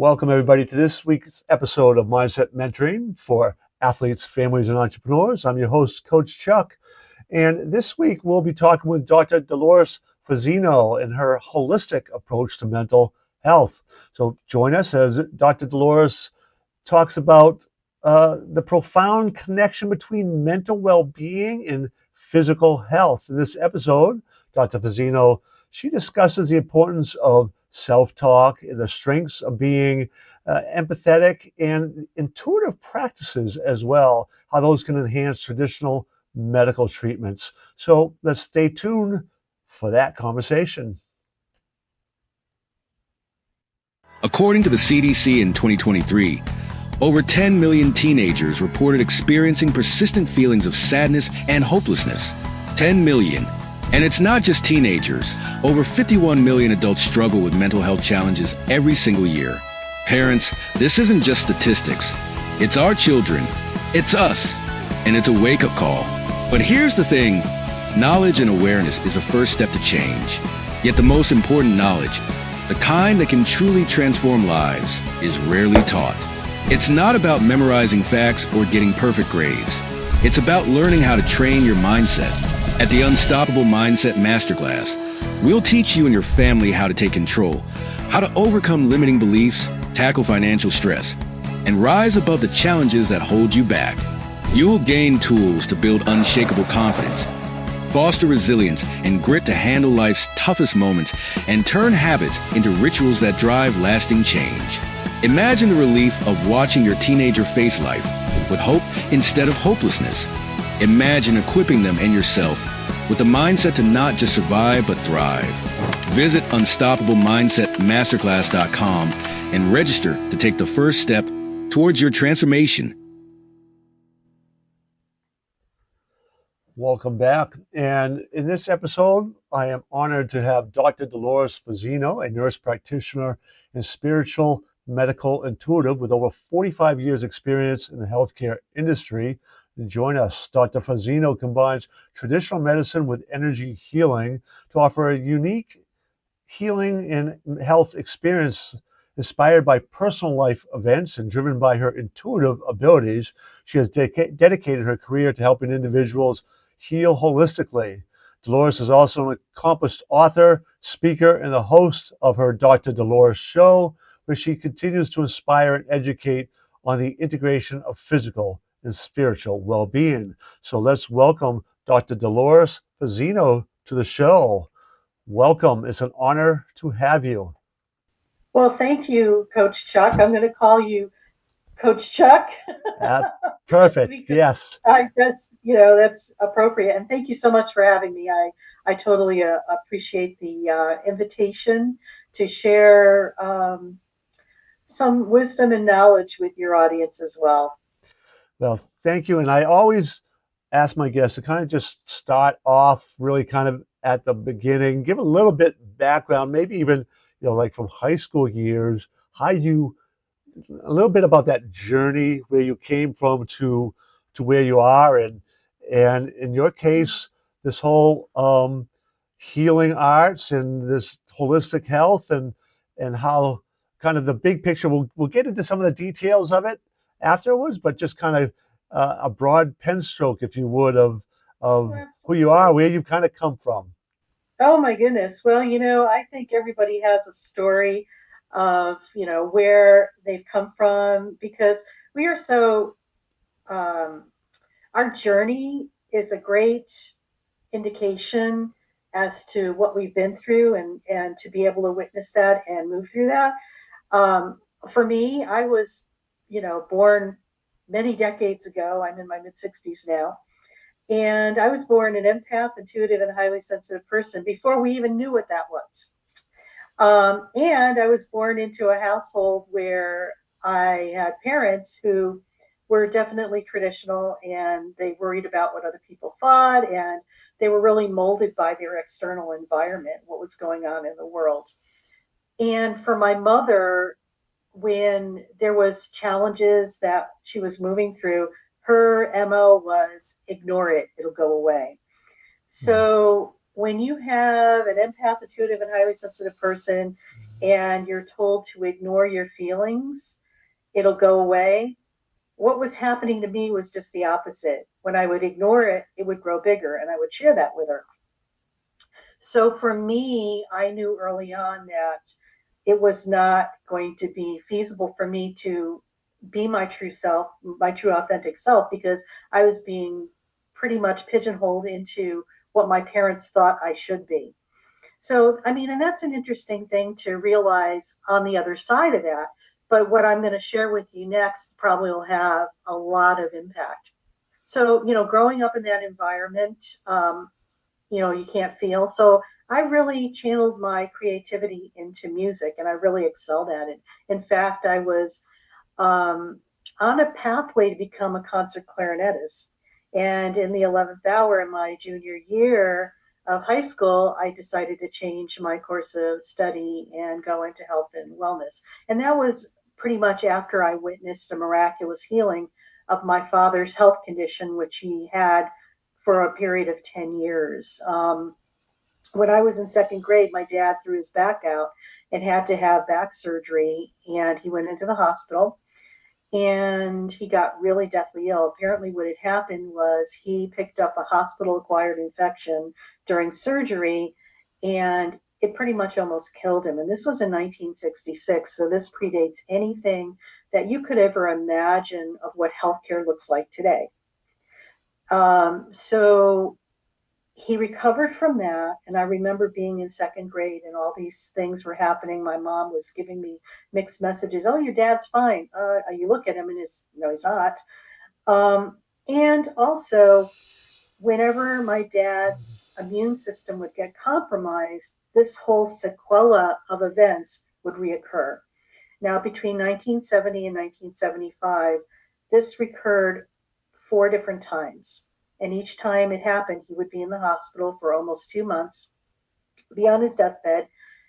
Welcome, everybody, to this week's episode of Mindset Mentoring for Athletes, Families, and Entrepreneurs. I'm your host, Coach Chuck. And this week, we'll be talking with Dr. Dolores Fazzino and her holistic approach to mental health. So join us as Dr. Dolores talks about the profound connection between mental well-being and physical health. In this episode, Dr. Fazzino, she discusses the importance of self-talk and the strengths of being empathetic and intuitive practices as well, how those can enhance traditional medical treatments. So let's stay tuned for that conversation. According to the CDC in 2023, over 10 million teenagers reported experiencing persistent feelings of sadness and hopelessness. 10 million. And it's not just teenagers. Over 51 million adults struggle with mental health challenges every single year. Parents, this isn't just statistics. It's our children. It's us. And it's a wake-up call. But here's the thing. Knowledge and awareness is a first step to change. Yet the most important knowledge, the kind that can truly transform lives, is rarely taught. It's not about memorizing facts or getting perfect grades. It's about learning how to train your mindset. At the Unstoppable Mindset Masterclass, we'll teach you and your family how to take control, how to overcome limiting beliefs, tackle financial stress, and rise above the challenges that hold you back. You'll gain tools to build unshakable confidence, foster resilience and grit to handle life's toughest moments, and turn habits into rituals that drive lasting change. Imagine the relief of watching your teenager face life with hope instead of hopelessness. Imagine equipping them and yourself with the mindset to not just survive, but thrive. Visit unstoppablemindsetmasterclass.com and register to take the first step towards your transformation. Welcome back. And in this episode, I am honored to have Dr. Dolores Fazzino, a nurse practitioner and spiritual medical intuitive with over 45 years experience in the healthcare industry, to join us. Dr. Fazzino combines traditional medicine with energy healing to offer a unique healing and health experience inspired by personal life events and driven by her intuitive abilities. She has dedicated her career to helping individuals heal holistically. Dolores is also an accomplished author, speaker, and the host of her Dr. Dolores Show, where she continues to inspire and educate on the integration of physical and spiritual well-being. So let's welcome Dr. Dolores Fazzino to the show. Welcome. It's an honor to have you. Well, thank you, Coach Chuck. I'm going to call you Coach Chuck. Perfect. Yes. I guess, that's appropriate. And thank you so much for having me. I totally appreciate the invitation to share some wisdom and knowledge with your audience as well. Well, thank you. And I always ask my guests to kind of just start off really kind of at the beginning, give a little bit background, maybe even, like from high school years, a little bit about that journey where you came from to where you are. And in your case, this whole healing arts and this holistic health and how kind of the big picture, we'll get into some of the details of it afterwards, but just kind of a broad pen stroke, if you would, of who you are, where you've kind of come from. Oh my goodness. Well, I think everybody has a story of, where they've come from, because we are so, our journey is a great indication as to what we've been through and to be able to witness that and move through that. For me, I was, born many decades ago. I'm in my mid-60s now. And I was born an empath, intuitive, and highly sensitive person before we even knew what that was. And I was born into a household where I had parents who were definitely traditional, and they worried about what other people thought, and they were really molded by their external environment, what was going on in the world. And for my mother, when there was challenges that she was moving through, her MO was ignore it, it'll go away. So when you have an empath, intuitive, and highly sensitive person and you're told to ignore your feelings, it'll go away. What was happening to me was just the opposite. When I would ignore it, it would grow bigger, and I would share that with her. So for me, I knew early on that it was not going to be feasible for me to be my true self, my true authentic self, because I was being pretty much pigeonholed into what my parents thought I should be. So, I mean, and that's an interesting thing to realize on the other side of that. But what I'm going to share with you next probably will have a lot of impact. So, growing up in that environment, you can't feel. So I really channeled my creativity into music, and I really excelled at it. In fact, I was um, on a pathway to become a concert clarinetist. And in the 11th hour in my junior year of high school, I decided to change my course of study and go into health and wellness. And that was pretty much after I witnessed a miraculous healing of my father's health condition, which he had for a period of 10 years. When I was in second grade, my dad threw his back out and had to have back surgery, and he went into the hospital and he got really deathly ill. Apparently, what had happened was he picked up a hospital acquired infection during surgery, and it pretty much almost killed him. And this was in 1966, so this predates anything that you could ever imagine of what healthcare looks like today. So he recovered from that, and I remember being in second grade and all these things were happening. My mom was giving me mixed messages. Oh, your dad's fine. You look at him and it's no, he's not. And also, whenever my dad's immune system would get compromised, this whole sequela of events would reoccur. Now, between 1970 and 1975, this recurred 4 different times. And each time it happened, he would be in the hospital for almost 2 months, be on his deathbed.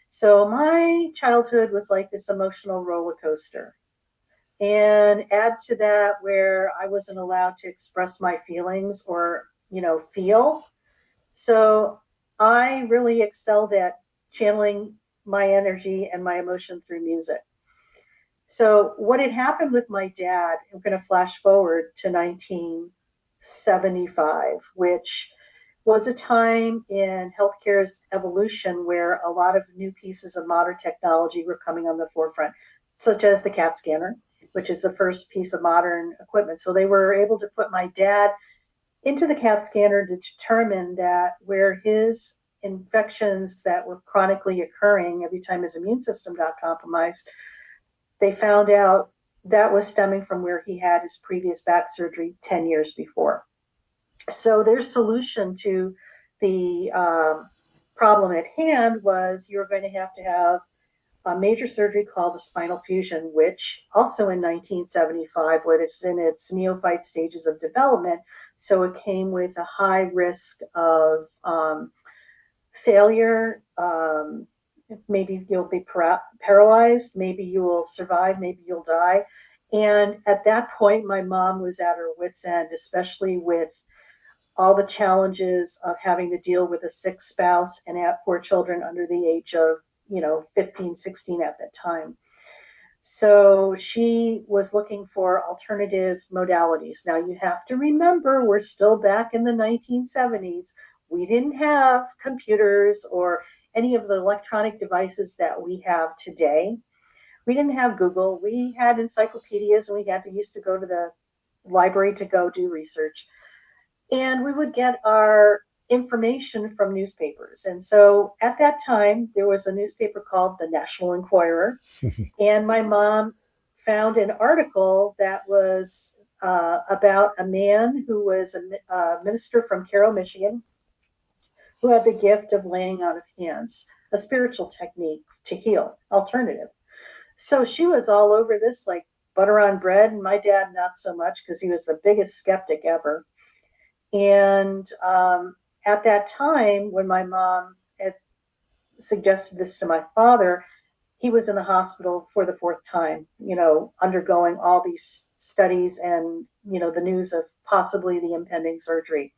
So my childhood was like this emotional roller coaster. And add to that where I wasn't allowed to express my feelings or, feel. So I really excelled at channeling my energy and my emotion through music. So what had happened with my dad, I'm going to flash forward to 1975, which was a time in healthcare's evolution where a lot of new pieces of modern technology were coming on the forefront, such as the CAT scanner, which is the first piece of modern equipment. So they were able to put my dad into the CAT scanner to determine that where his infections that were chronically occurring every time his immune system got compromised, they found out that was stemming from where he had his previous back surgery 10 years before. So their solution to the problem at hand was you were going to have a major surgery called a spinal fusion, which also in 1975 was in its neophyte stages of development. So it came with a high risk of failure. Maybe you'll be paralyzed, maybe you will survive, maybe you'll die. And at that point, my mom was at her wits' end, especially with all the challenges of having to deal with a sick spouse and have 4 children under the age of 15, 16 at that time. So she was looking for alternative modalities. Now you have to remember, we're still back in the 1970s. We didn't have computers or any of the electronic devices that we have today. We didn't have Google. We had encyclopedias, and we had to used to go to the library to go do research. And we would get our information from newspapers. And so at that time, there was a newspaper called the National Enquirer. And my mom found an article that was about a man who was a minister from Cairo, Michigan, who had the gift of laying on of hands, a spiritual technique to heal, alternative. So she was all over this like butter on bread, and my dad not so much because he was the biggest skeptic ever. And at that time, when my mom had suggested this to my father, he was in the hospital for the 4th time, undergoing all these studies and, the news of possibly the impending surgery.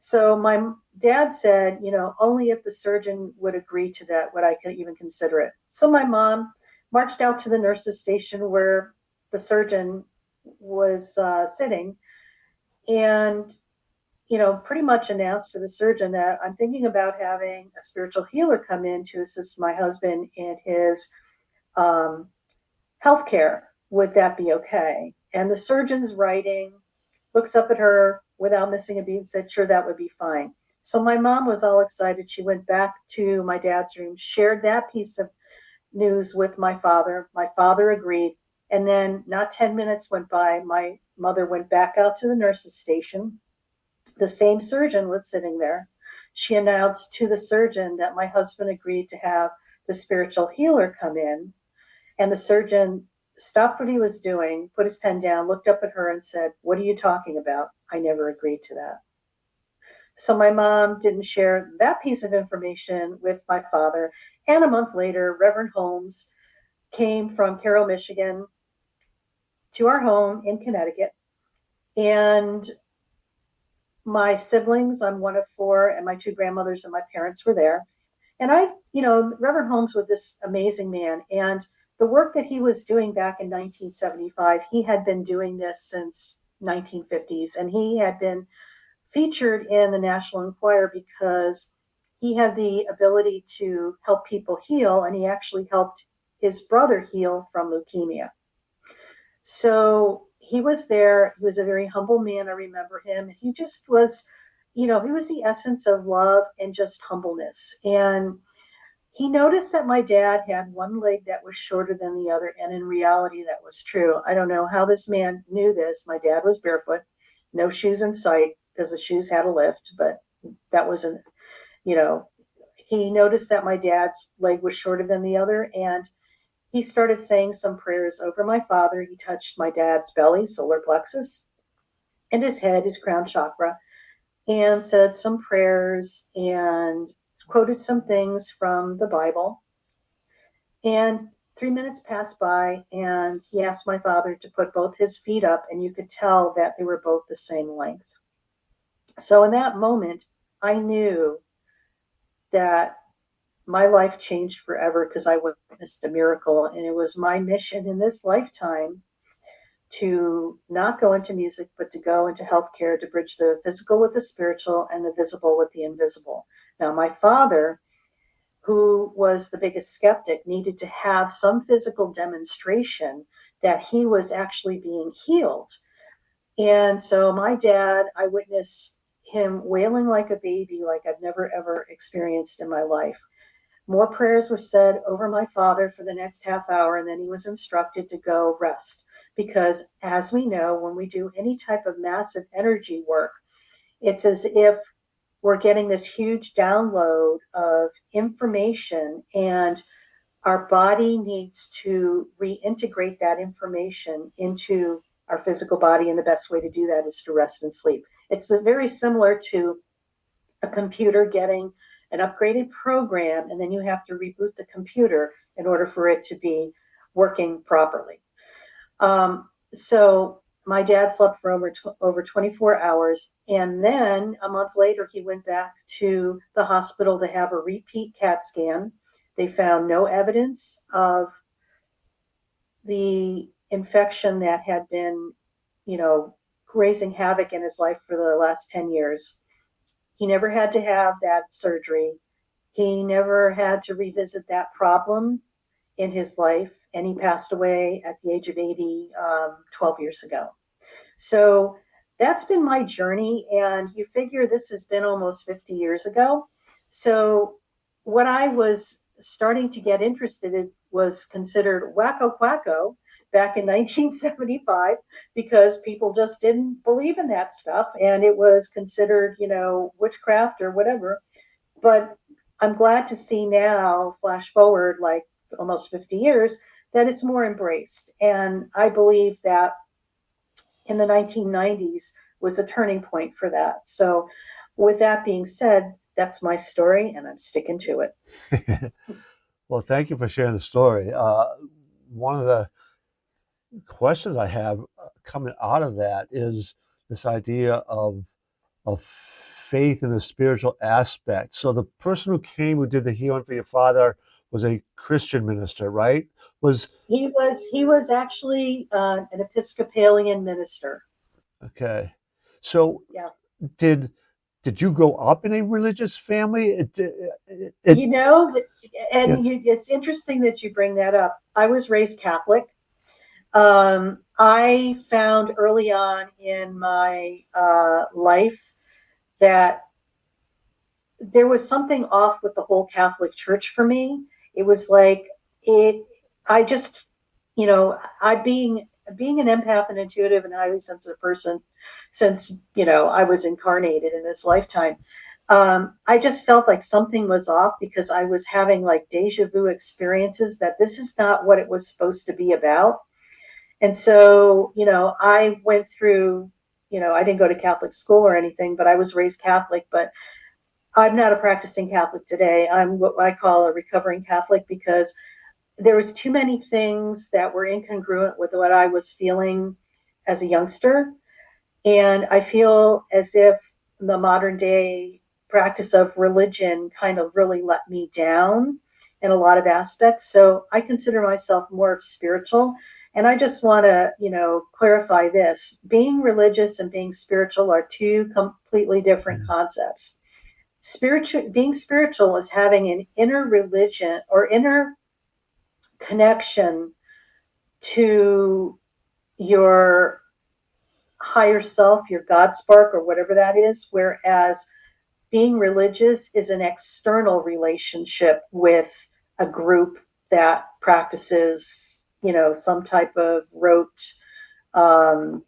So my dad said, only if the surgeon would agree to that would I could even consider it. So my mom marched out to the nurse's station where the surgeon was sitting, and pretty much announced to the surgeon that I'm thinking about having a spiritual healer come in to assist my husband in his um, health care. Would that be okay? And the surgeon's writing, looks up at her without missing a beat and said, sure, that would be fine. So my mom was all excited. She went back to my dad's room, shared that piece of news with my father. My father agreed. And then not 10 minutes went by. My mother went back out to the nurse's station. The same surgeon was sitting there. She announced to the surgeon that my husband agreed to have the spiritual healer come in. And the surgeon stopped what he was doing, put his pen down, looked up at her and said, what are you talking about? I never agreed to that. So my mom didn't share that piece of information with my father. And a month later, Reverend Holmes came from Carroll, Michigan to our home in Connecticut. And my siblings, I'm one of four, and my two grandmothers and my parents were there. And Reverend Holmes was this amazing man. And the work that he was doing back in 1975, he had been doing this since 1950s. And he had been featured in the National Enquirer because he had the ability to help people heal. And he actually helped his brother heal from leukemia. So he was there. He was a very humble man. I remember him. He just was, he was the essence of love and just humbleness. And he noticed that my dad had one leg that was shorter than the other. And in reality, that was true. I don't know how this man knew this. My dad was barefoot, no shoes in sight because the shoes had a lift, but that wasn't, you know, he noticed that my dad's leg was shorter than the other. And he started saying some prayers over my father. He touched my dad's belly, solar plexus, and his head, his crown chakra, and said some prayers and quoted some things from the Bible. And 3 minutes passed by, and he asked my father to put both his feet up, and you could tell that they were both the same length. So in that moment, I knew that my life changed forever because I witnessed a miracle, and it was my mission in this lifetime to not go into music, but to go into healthcare, to bridge the physical with the spiritual and the visible with the invisible. Now, my father, who was the biggest skeptic, needed to have some physical demonstration that he was actually being healed. And so my dad, I witnessed him wailing like a baby, like I've never ever experienced in my life. More prayers were said over my father for the next half hour, and then he was instructed to go rest. Because as we know, when we do any type of massive energy work, it's as if we're getting this huge download of information, and our body needs to reintegrate that information into our physical body. And the best way to do that is to rest and sleep. It's very similar to a computer getting an upgraded program, and then you have to reboot the computer in order for it to be working properly. So my dad slept for over 24 hours. And then a month later, he went back to the hospital to have a repeat CAT scan. They found no evidence of the infection that had been, raising havoc in his life for the last 10 years. He never had to have that surgery. He never had to revisit that problem in his life. And he passed away at the age of 80, 12 years ago. So that's been my journey. And you figure this has been almost 50 years ago. So what I was starting to get interested in was considered wacko quacko back in 1975 because people just didn't believe in that stuff. And it was considered, witchcraft or whatever. But I'm glad to see now, flash forward like almost 50 years, that it's more embraced. And I believe that in the 1990s was a turning point for that. So with that being said, that's my story and I'm sticking to it. Well, thank you for sharing the story. One of the questions I have coming out of that is this idea of faith in the spiritual aspect. So the person who did the healing for your father was a Christian minister, right? Was He was actually an Episcopalian minister. okay. So Yeah. did did you grow up in a religious family? You know, Yeah. it's interesting that you bring that up. I was raised Catholic. I found early on in my life that there was something off with the whole Catholic Church for me. It was like it. I just, I being an empath and intuitive and highly sensitive person since I was incarnated in this lifetime. I just felt like something was off because I was having like deja vu experiences that this is not what it was supposed to be about. And so, I went through, I didn't go to Catholic school or anything, but I was raised Catholic. But I'm not a practicing Catholic today. I'm what I call a recovering Catholic because there was too many things that were incongruent with what I was feeling as a youngster. And I feel as if the modern day practice of religion kind of really let me down in a lot of aspects. So I consider myself more of spiritual. And I just want to, clarify this. Being religious and being spiritual are two completely different concepts. Being spiritual is having an inner religion or inner connection to your higher self, your God spark, or whatever that is. Whereas being religious is an external relationship with a group that practices, some type of rote um,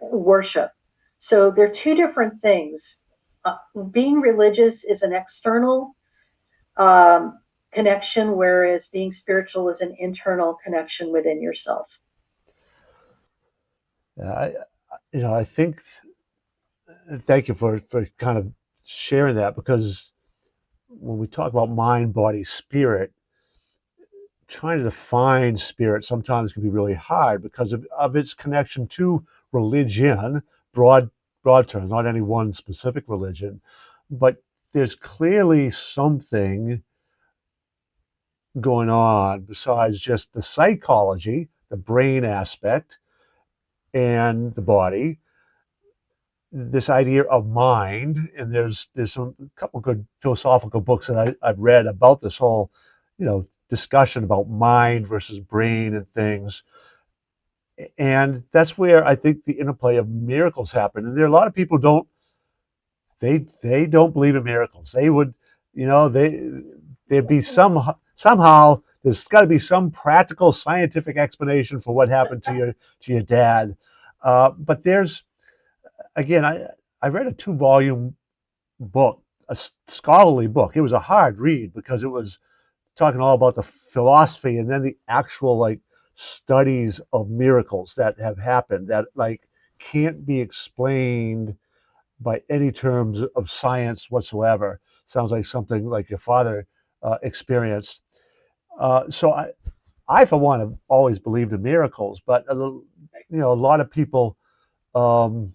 worship. So they're two different things. Being religious is an external um, connection, whereas being spiritual is an internal connection within yourself. I, I think. Thank you for kind of sharing that because when we talk about mind, body, spirit, trying to define spirit sometimes can be really hard because of its connection to religion, broad broad terms, not any one specific religion, but there's clearly something going on besides just the psychology, the brain aspect, and the body. This idea of mind, and there's some a couple good philosophical books that I've read about this whole, discussion about mind versus brain and things. And that's where I think the interplay of miracles happen. And there are a lot of people they don't believe in miracles. They would, there'd be somehow there's got to be some practical scientific explanation for what happened to your dad. But there's again, I read a 2 volume book, a scholarly book. It was a hard read because it was talking all about the philosophy and then the actual like studies of miracles that have happened that like can't be explained by any terms of science whatsoever. Sounds like something like your father experienced. So I for one have always believed in miracles, but a lot of people. Um,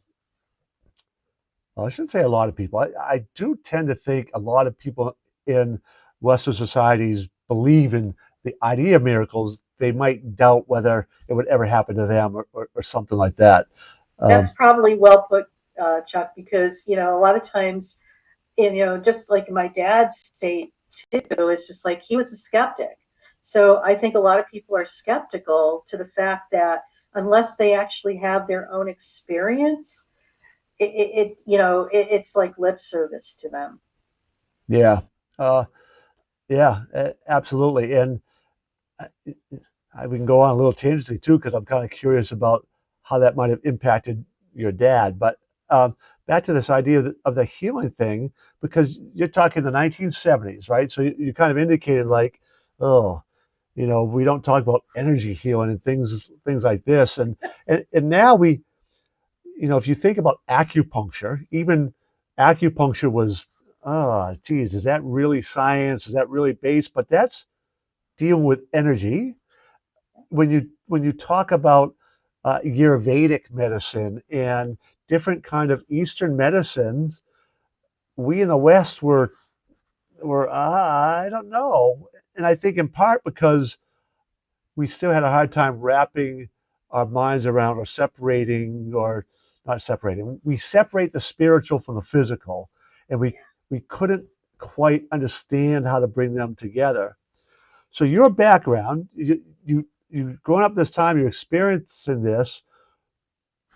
well, I shouldn't say a lot of people. I do tend to think a lot of people in Western societies believe in the idea of miracles. They might doubt whether it would ever happen to them or something like that. That's Um, probably well put, Chuck, because a lot of times, just like my dad's state too, it's just like he was a skeptic. So I think a lot of people are skeptical to the fact that unless they actually have their own experience, it's like lip service to them. yeah, uh, yeah, absolutely. And I, we can go on a little tangentially too, because I'm kind of curious about how that might have impacted your dad. But back to this idea of the healing thing, because you're talking the 1970s, right? So you kind of indicated like, oh, we don't talk about energy healing and things like this. And now if you think about acupuncture, even acupuncture was, oh, geez, is that really science? Is that really based? But that's dealing with energy when you talk about Ayurvedic medicine and different kind of Eastern medicines, we in the West were I don't know, and I think in part because we still had a hard time wrapping our minds around or separating or not separating. We separate the spiritual from the physical, and we couldn't quite understand how to bring them together. So your background, you growing up this time, you're experiencing this,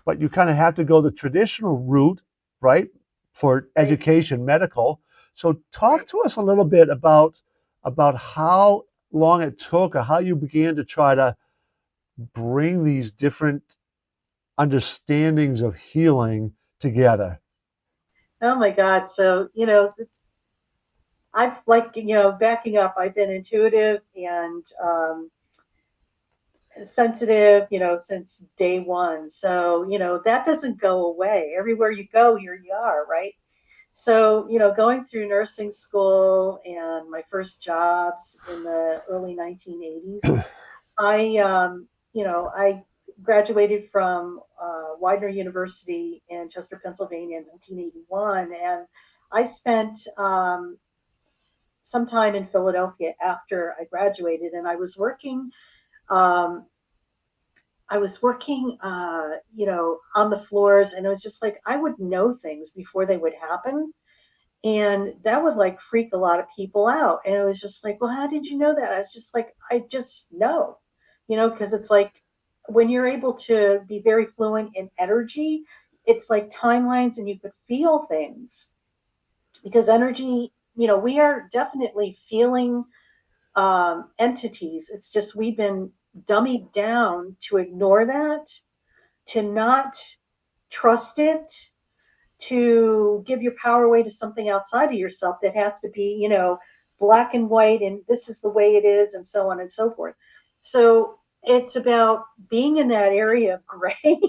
but you kind of have to go the traditional route, right, for Right. education, medical. So talk Right. to us a little bit about how long it took or how you began to try to bring these different understandings of healing together. Oh my God. So, I've like, backing up, I've been intuitive and sensitive, since day one. So, that doesn't go away. Everywhere you go, here you are, right? So, going through nursing school and my first jobs in the early 1980s, I graduated from Widener University in Chester, Pennsylvania in 1981. And I spent some time in Philadelphia after I graduated, and um, on the floors, and it was just like I would know things before they would happen, and that would like freak a lot of people out. And it was just like, well, how did you know that? I was just like, I just know, because it's like when you're able to be very fluent in energy, it's like timelines, and you could feel things because energy. We are definitely feeling entities. It's just we've been dummied down to ignore that, to not trust it, to give your power away to something outside of yourself that has to be, black and white, and this is the way it is, and so on and so forth. So it's about being in that area of gray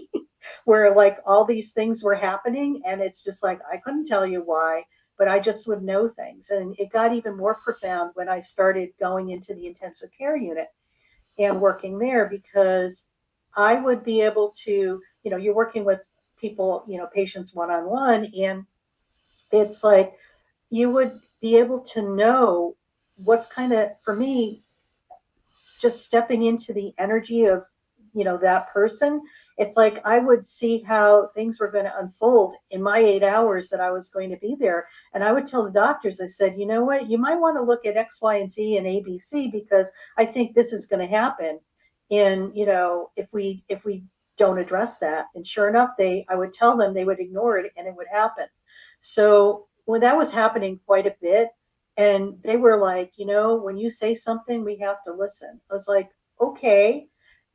where like all these things were happening, and it's just like I couldn't tell you why, but I just would know things. And it got even more profound when I started going into the intensive care unit and working there, because I would be able to, you're working with people, patients one on one, and it's like you would be able to know what's kind of, for me, just stepping into the energy of that person. It's like I would see how things were going to unfold in my 8 hours that I was going to be there, and I would tell the doctors, I said, you know what, you might want to look at X, Y, and Z and ABC, because I think this is going to happen. And if we don't address that, and sure enough, I would tell them, they would ignore it, and it would happen. So when that was happening quite a bit, and they were like, when you say something, we have to listen. I was like, okay.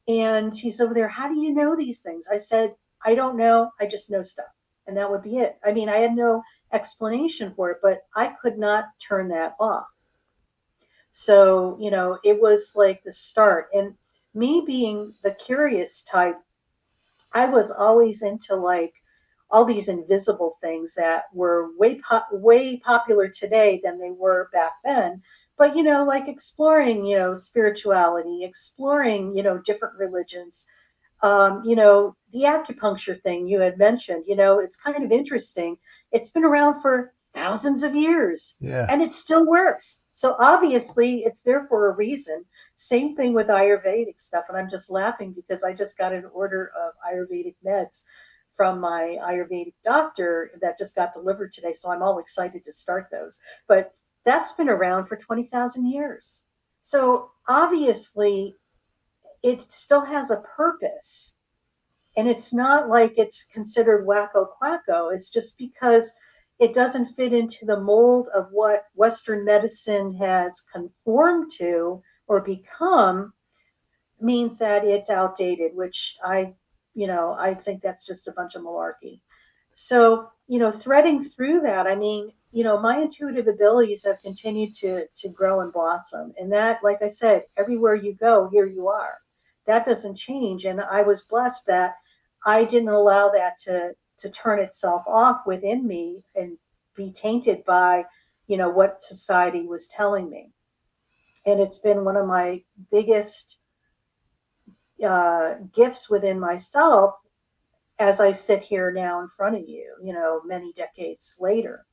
And she's over there, how do you know these things? I said, I don't know. I just know stuff. And that would be it. I mean, I had no explanation for it, but I could not turn that off. So, it was like the start. And me being the curious type, I was always into like all these invisible things that were way popular today than they were back then. But like exploring, spirituality, exploring, different religions, the acupuncture thing you had mentioned, it's kind of interesting. It's been around for thousands of years Yeah. and it still works. So obviously it's there for a reason. Same thing with Ayurvedic stuff. And I'm just laughing because I just got an order of Ayurvedic meds from my Ayurvedic doctor that just got delivered today. So I'm all excited to start those. But that's been around for 20,000 years. So obviously it still has a purpose, and it's not like it's considered wacko quacko. It's just because it doesn't fit into the mold of what Western medicine has conformed to or become, means that it's outdated, which I think that's just a bunch of malarkey. So, threading through that, I mean, my intuitive abilities have continued to grow and blossom. And that, like I said, everywhere you go, here you are. That doesn't change. And I was blessed that I didn't allow that to turn itself off within me and be tainted by, what society was telling me. And it's been one of my biggest gifts within myself as I sit here now in front of you, many decades later.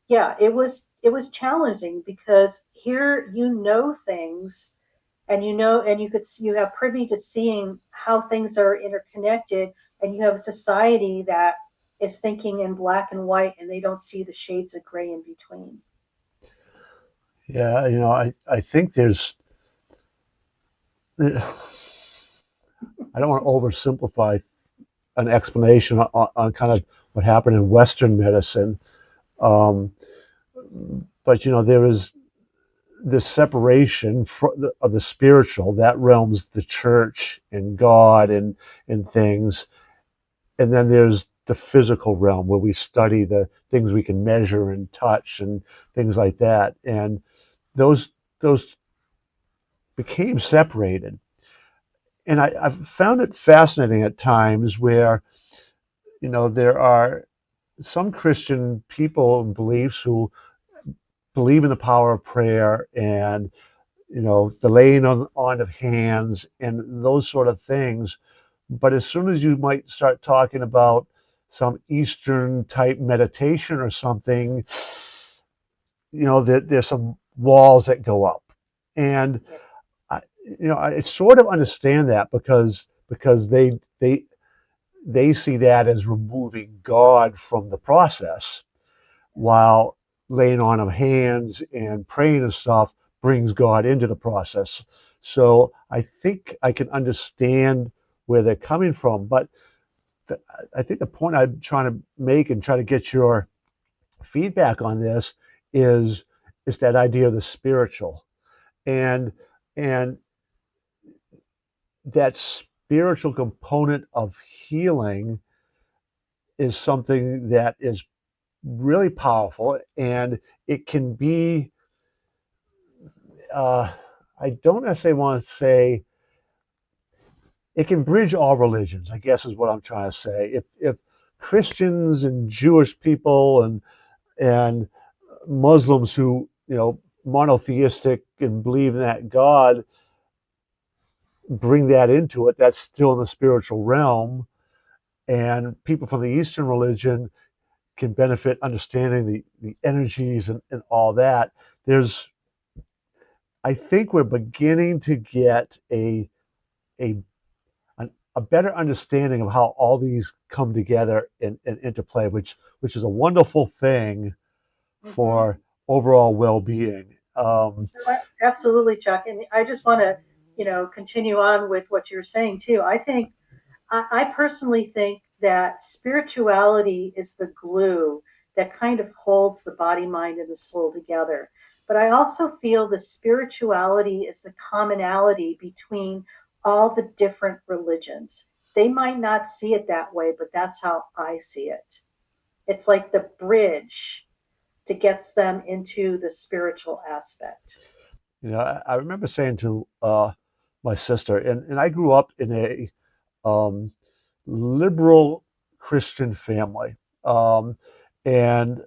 Yeah, it was challenging because here things, and and you have privy to seeing how things are interconnected, and you have a society that is thinking in black and white, and they don't see the shades of gray in between. Yeah, I think I don't want to oversimplify an explanation on kind of what happened in Western medicine. Um, but there is this separation of the spiritual, that realm's the church and God and things, and then there's the physical realm where we study the things we can measure and touch and things like that, and those became separated. And I've found it fascinating at times where there are some Christian people and beliefs who believe in the power of prayer and the laying on of hands and those sort of things. But as soon as you might start talking about some Eastern type meditation or something, there's some walls that go up. And Yeah. I sort of understand that because they see that as removing God from the process, while laying on of hands and praying and stuff brings God into the process. So I think I can understand where they're coming from, but the, I think the point I'm trying to make and try to get your feedback on this is is that idea of the spiritual, and and that spiritual component of healing is something that is really powerful, and it can be uh, I don't necessarily want to say it can bridge all religions, I guess is what I'm trying to say. If Christians and Jewish people and Muslims who, monotheistic and believe in that God bring that into it, that's still in the spiritual realm. And people from the Eastern religion can benefit understanding the energies and all that. There's I think we're beginning to get a a better understanding of how all these come together and interplay, which is a wonderful thing Mm-hmm. for overall well-being. Absolutely, Chuck. And I just want to, continue on with what you're saying too. I personally think that spirituality is the glue that kind of holds the body, mind, and the soul together. But I also feel the spirituality is the commonality between all the different religions. They might not see it that way, but that's how I see it. It's like the bridge that gets them into the spiritual aspect. I remember saying to my sister, and I grew up in a um, liberal Christian family, and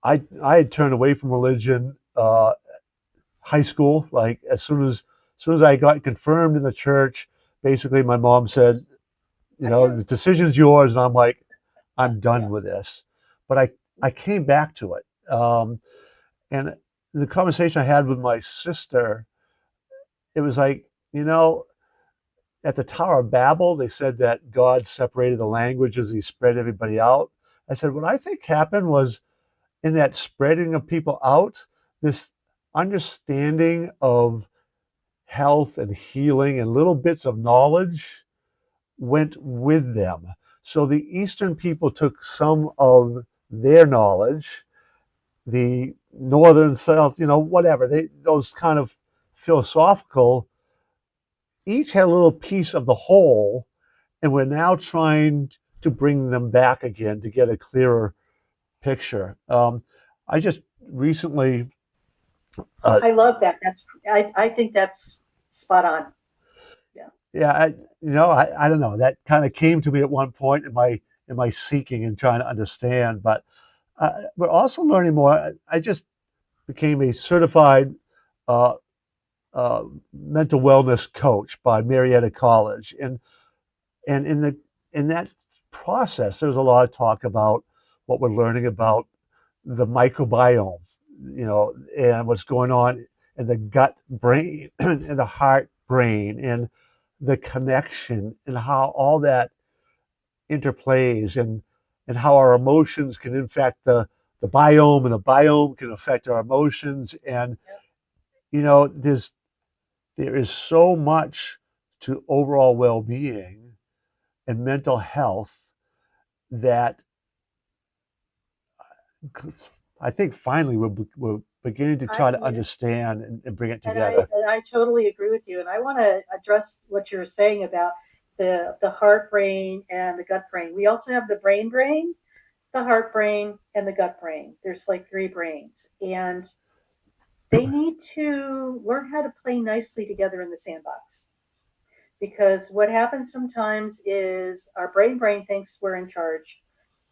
I had turned away from religion high school. Like as soon as I got confirmed in the church, basically my mom said, the Adios. decision's yours, and I'm like, I'm done Yeah. with this. But I came back to it, and the conversation I had with my sister, it was like, at the Tower of Babel, they said that God separated the languages, he spread everybody out. I said, what I think happened was in that spreading of people out, this understanding of health and healing and little bits of knowledge went with them. So the Eastern people took some of their knowledge, the Northern, South, whatever, those kind of philosophical, each had a little piece of the whole, and we're now trying to bring them back again to get a clearer picture. I just recently, uh, I love that. I think that's spot on. Yeah. yeah, I don't know. That kind of came to me at one point in my seeking and trying to understand. But we're also learning more. I just became a certified uh, mental wellness coach by Marietta College, and in the in that process, there's a lot of talk about what we're learning about the microbiome, and what's going on in the gut brain and the heart brain and the connection and how all that interplays and how our emotions can impact the biome and the biome can affect our emotions. And there is so much to overall well-being and mental health that I think finally we're beginning to try to Yeah, understand and bring it and I together. and I totally agree with you. And I want to address what you were saying about the heart brain and the gut brain. We also have the brain, the heart brain, and the gut brain. There's like three brains, and they need to learn how to play nicely together in the sandbox. Because what happens sometimes is our brain thinks we're in charge.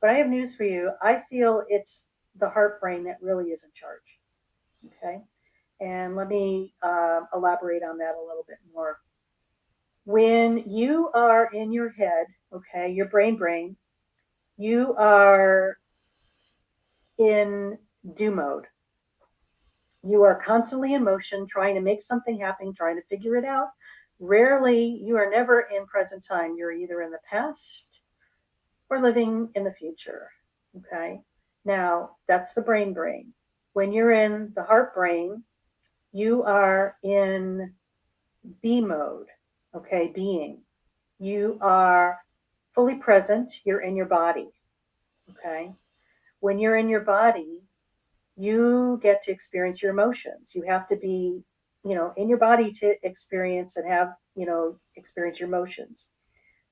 But I have news for you. I feel it's the heart brain that really is in charge. Okay. And let me elaborate on that a little bit more. When you are in your head, okay, your brain, you are in do mode. You are constantly in motion, trying to make something happen, trying to figure it out. Rarely, you are never in present time. You're either in the past or living in the future. Okay. Now, that's the brain. When you're in the heart brain, you are in be mode. Okay. Being. You are fully present. You're in your body. Okay. When you're in your body, you get to experience your emotions. You have to be, in your body to experience and have, experience your emotions.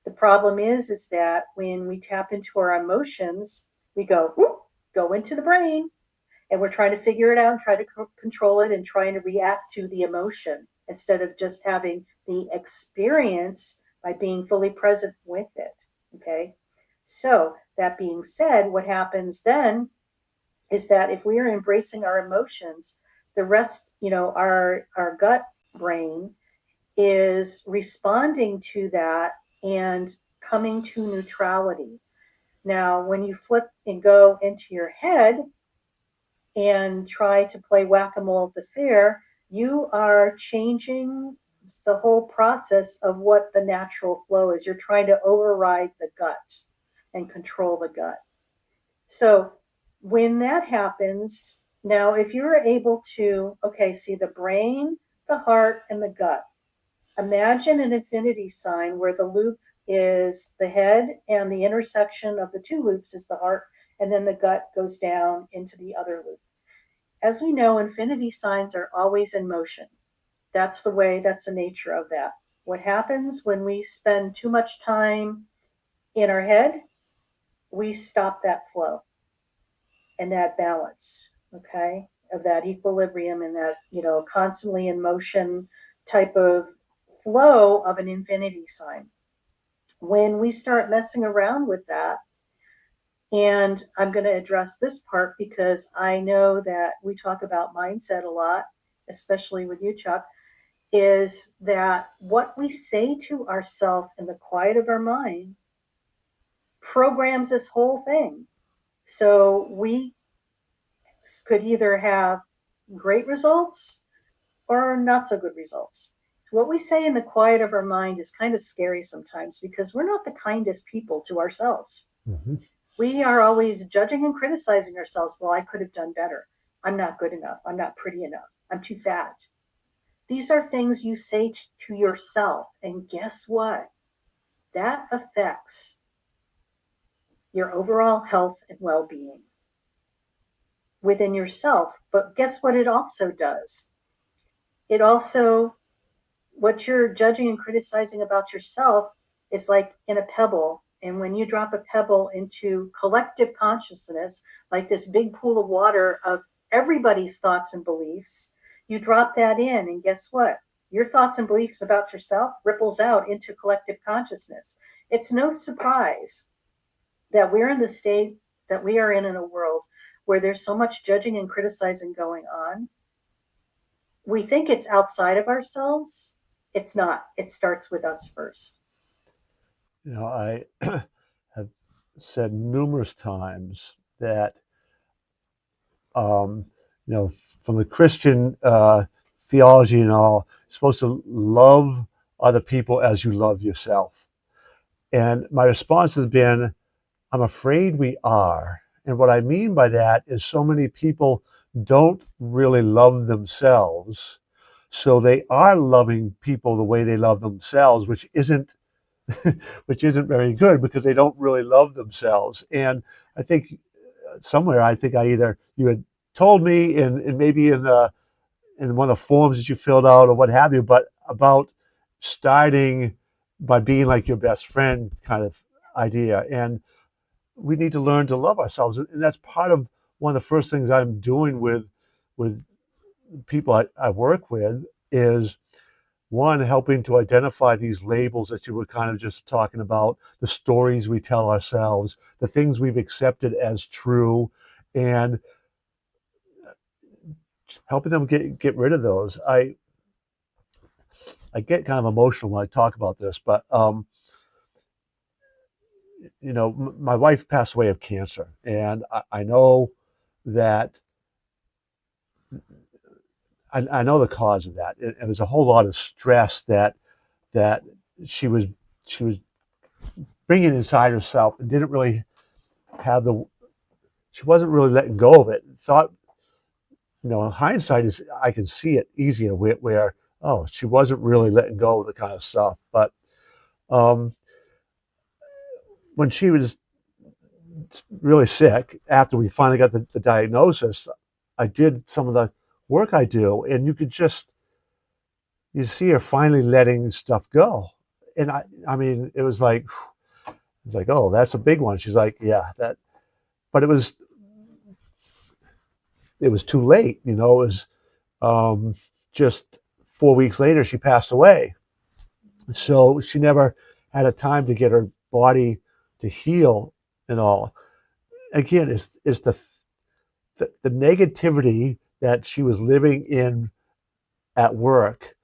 The problem is that when we tap into our emotions, we go, whoop, go into the brain, and we're trying to figure it out and try to control it and trying to react to the emotion instead of just having the experience by being fully present with it. Okay. So that being said, what happens then is that if we are embracing our emotions, the rest, our gut brain is responding to that and coming to neutrality. Now, when you flip and go into your head and try to play whack-a-mole at the fair, you are changing the whole process of what the natural flow is. You're trying to override the gut and control the gut. So when that happens, now if you're able to, okay, see the brain, the heart, and the gut, imagine an infinity sign where the loop is the head and the intersection of the two loops is the heart, and then the gut goes down into the other loop. As we know, infinity signs are always in motion. That's the nature of that. What happens when we spend too much time in our head? We stop that flow and that balance, okay, of that equilibrium and that, constantly in motion type of flow of an infinity sign. When we start messing around with that, and I'm going to address this part because I know that we talk about mindset a lot, especially with you, Chuck, is that what we say to ourselves in the quiet of our mind programs this whole thing. So we could either have great results or not so good results. What we say in the quiet of our mind is kind of scary sometimes because we're not the kindest people to ourselves. Mm-hmm. We are always judging and criticizing ourselves. Well, I could have done better. I'm not good enough. I'm not pretty enough. I'm too fat. These are things you say to yourself. And guess what? That affects your overall health and well being within yourself. But guess what it also does? It also, what you're judging and criticizing about yourself is like in a pebble. And when you drop a pebble into collective consciousness, like this big pool of water of everybody's thoughts and beliefs, you drop that in, and guess what? Your thoughts and beliefs about yourself ripples out into collective consciousness. It's no surprise that we're in the state that we are in a world where there's so much judging and criticizing going on. We think it's outside of ourselves. It's not. It starts with us first. I have said numerous times that, um, from the Christian theology and all, you're supposed to love other people as you love yourself. And my response has been, I'm afraid we are. And what I mean by that is so many people don't really love themselves. So they are loving people the way they love themselves, which isn't which isn't very good because they don't really love themselves. And I think somewhere, I think you had told me, and maybe in one of the forms that you filled out or what have you, but about starting by being like your best friend kind of idea. And we need to learn to love ourselves, and that's part of one of the first things I'm doing with people I work with is one, helping to identify these labels that you were kind of just talking about, the stories we tell ourselves, the things we've accepted as true, and helping them get rid of those. I get kind of emotional when I talk about this, but my wife passed away of cancer, and I know that I know the cause of that. It was a whole lot of stress that she was she was bringing inside herself and didn't really have the she wasn't really letting go of it. Thought, in hindsight is I can see it easier where oh, she wasn't really letting go of the kind of stuff. But um, when she was really sick, after we finally got the diagnosis, I did some of the work I do, and you see her finally letting stuff go. And I mean, it's like, oh, that's a big one. She's like, yeah, that, but it was too late. It was just 4 weeks later she passed away. So she never had a time to get her body to heal and all. Again, it's the negativity that she was living in at work.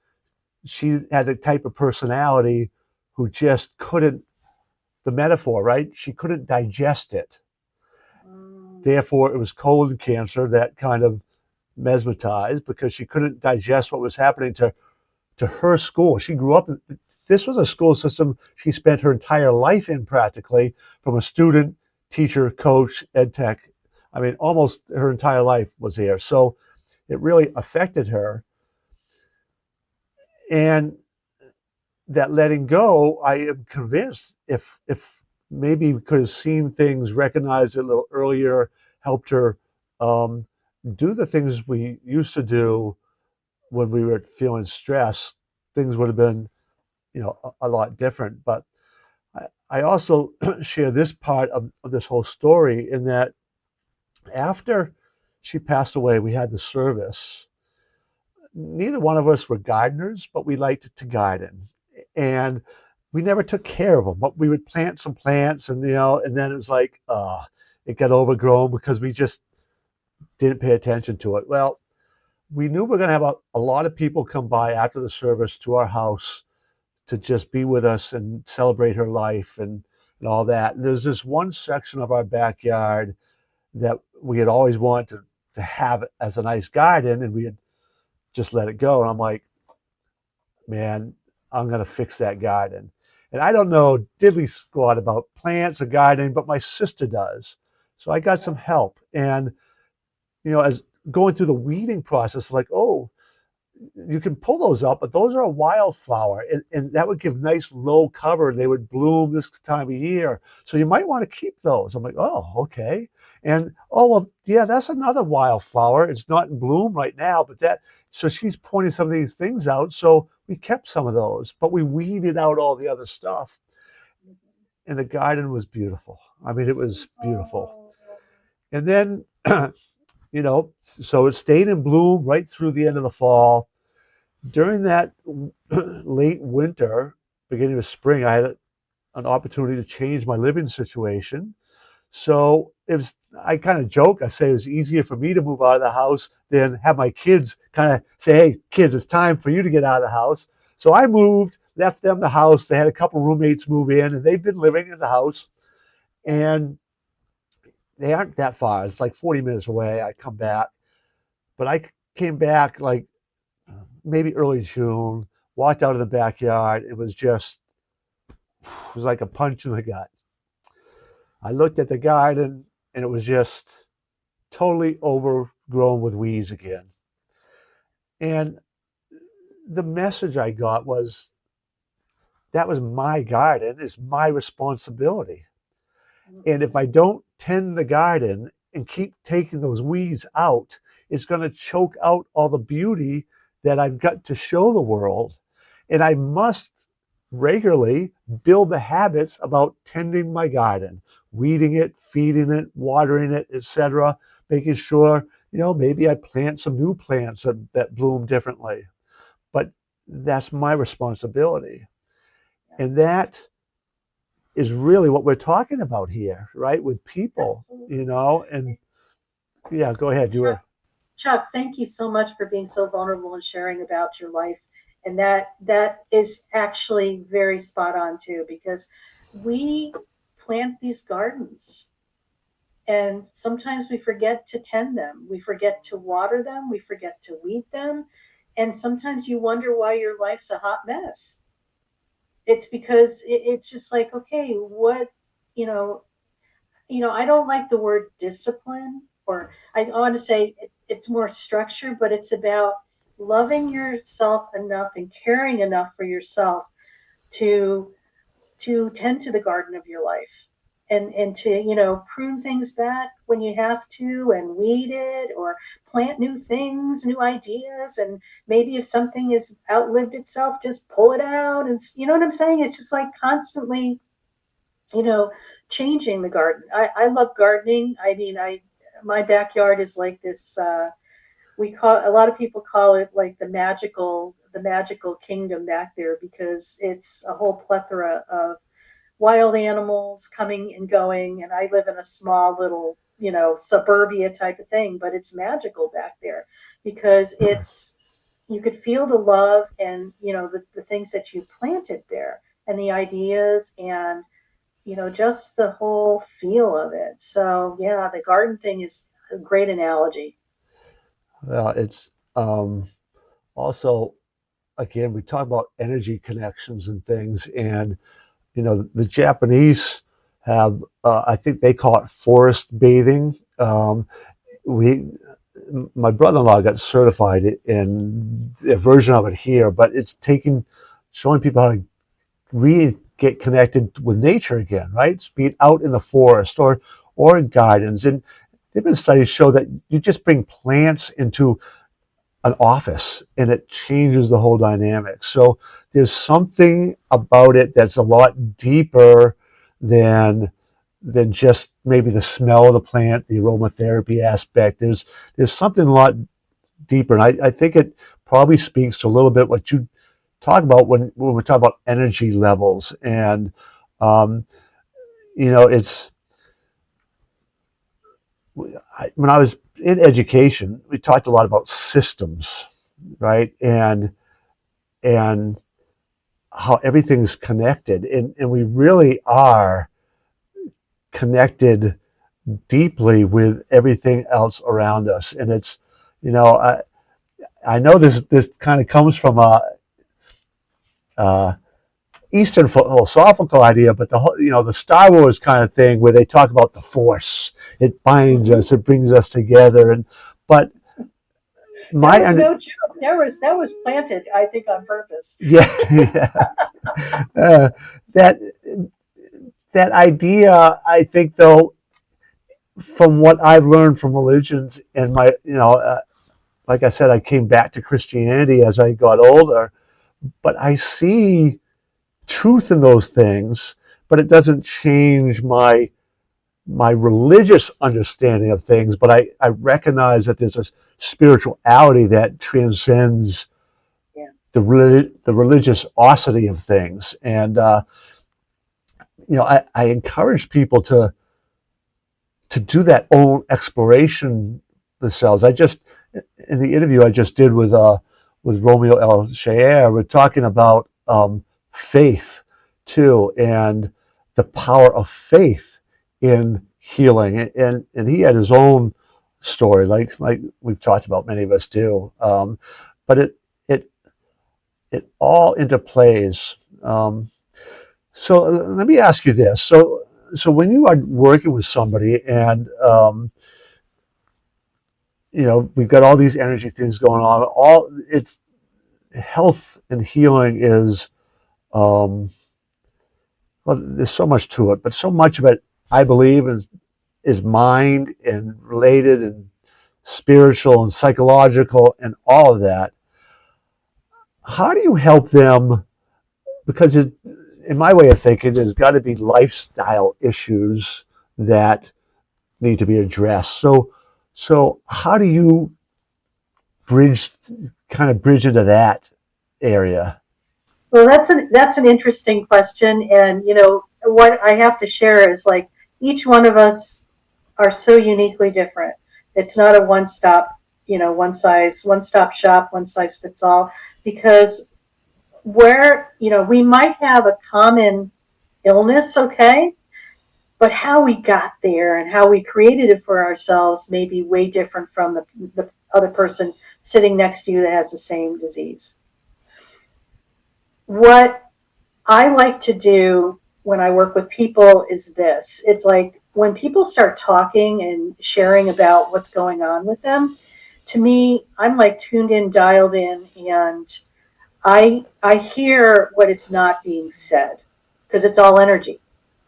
She had the type of personality who just couldn't, the metaphor, right? She couldn't digest it. Therefore, it was colon cancer that kind of mesmerized because she couldn't digest what was happening to her school. She grew up, this was a school system she spent her entire life in practically, from a student, teacher, coach, ed tech. I mean, almost her entire life was there. So it really affected her. And that letting go, I am convinced if maybe we could have seen things, recognized it a little earlier, helped her um, do the things we used to do when we were feeling stressed, things would have been, a lot different. But I also share this part of this whole story in that after she passed away, we had the service. Neither one of us were gardeners, but we liked to garden. And we never took care of them, but we would plant some plants and then it was like, it got overgrown because we just didn't pay attention to it. Well, we knew we were going to have a lot of people come by after the service to our house to just be with us and celebrate her life and all that. And there's this one section of our backyard that we had always wanted to have as a nice garden, and we had just let it go. And I'm like, man, I'm going to fix that garden. And I don't know diddly squat about plants or gardening, but my sister does. So I got some help. And, as going through the weeding process, like, oh, you can pull those up, but those are a wildflower, and that would give nice low cover. They would bloom this time of year, so you might want to keep those. I'm like, oh, okay, and oh well, yeah, that's another wildflower. It's not in bloom right now, but that. So she's pointing some of these things out. So we kept some of those, but we weeded out all the other stuff, and the garden was beautiful. I mean, it was beautiful, and then. So it stayed in bloom right through the end of the fall. During that late winter, beginning of spring, I had an opportunity to change my living situation. So I kind of joke, I say it was easier for me to move out of the house than have my kids kind of say, hey, kids, it's time for you to get out of the house. So I moved, left them the house. They had a couple roommates move in, and they've been living in the house. And they aren't that far. It's like 40 minutes away. I come back, but I came back like maybe early June. Walked out of the backyard. It was like a punch in the gut. I looked at the garden, and it was just totally overgrown with weeds again. And the message I got was that was my garden, it's my responsibility. And if I don't tend the garden and keep taking those weeds out, it's going to choke out all the beauty that I've got to show the world. And I must regularly build the habits about tending my garden, weeding it, feeding it, watering it, etc., making sure, maybe I plant some new plants that bloom differently. But that's my responsibility. And that is really what we're talking about here, right? With people, Absolutely. and yeah, go ahead. You were. Chuck, thank you so much for being so vulnerable and sharing about your life. And that is actually very spot on too, because we plant these gardens and sometimes we forget to tend them. We forget to water them. We forget to weed them. And sometimes you wonder why your life's a hot mess. It's because it's just like, okay, what, you know, I don't like the word discipline, or I want to say it's more structure, but it's about loving yourself enough and caring enough for yourself to tend to the garden of your life, and to prune things back when you have to, and weed it, or plant new things, new ideas. And maybe if something has outlived itself, just pull it out. And you know what I'm saying? It's just like constantly you know, changing the garden. I love gardening. I mean, my backyard is like this. We call, a lot of people call it like the magical kingdom back there, because it's a whole plethora of wild animals coming and going. And I live in a small little, suburbia type of thing, but it's magical back there because you could feel the love, and the things that you planted there, and the ideas, and just the whole feel of it. So yeah, the garden thing is a great analogy. Well, it's also, again, we talk about energy connections and things, and the Japanese have, I think they call it forest bathing. We, my brother-in-law got certified in a version of it here, but it's showing people how to really get connected with nature again, right? Be it out in the forest or in gardens. And there have been studies show that you just bring plants into an office and it changes the whole dynamic. So there's something about it that's a lot deeper than just maybe the smell of the plant, the aromatherapy aspect. There's something a lot deeper. And I think it probably speaks to a little bit what you talk about when we talk about energy levels. And um, it's when I was in education, we talked a lot about systems, right? And how everything's connected, and we really are connected deeply with everything else around us. And it's, I know this kind of comes from a Eastern philosophical idea, but the whole, the Star Wars kind of thing where they talk about the Force, it binds us, it brings us together, but That my was no joke. That was planted, I think, on purpose. yeah, yeah. That idea, I think, though, from what I've learned from religions and my, like I said, I came back to Christianity as I got older, but I see truth in those things, but it doesn't change my religious understanding of things. But I recognize that there's a spirituality that transcends Yeah. the religiosity of things. And I encourage people to do that own exploration themselves. I just, in the interview I just did with Romeo L. Shaer, we're talking about faith too, and the power of faith in healing. And he had his own story, like we've talked about, many of us do. But it it all interplays. So let me ask you this. So when you are working with somebody, and we've got all these energy things going on, all it's health and healing is, well, there's so much to it, but so much of it, I believe, is mind and related and spiritual and psychological and all of that. How do you help them? Because in my way of thinking, there's got to be lifestyle issues that need to be addressed. So how do you bridge, kind of bridge into that area? Well, that's an interesting question, and what I have to share is like each one of us are so uniquely different. It's not a one stop shop, one size fits all, because where we might have a common illness, okay, but how we got there and how we created it for ourselves may be way different from the other person sitting next to you that has the same disease. What I like to do when I work with people is this. It's like when people start talking and sharing about what's going on with them, to me, I'm like tuned in, dialed in, and I hear what is not being said because it's all energy.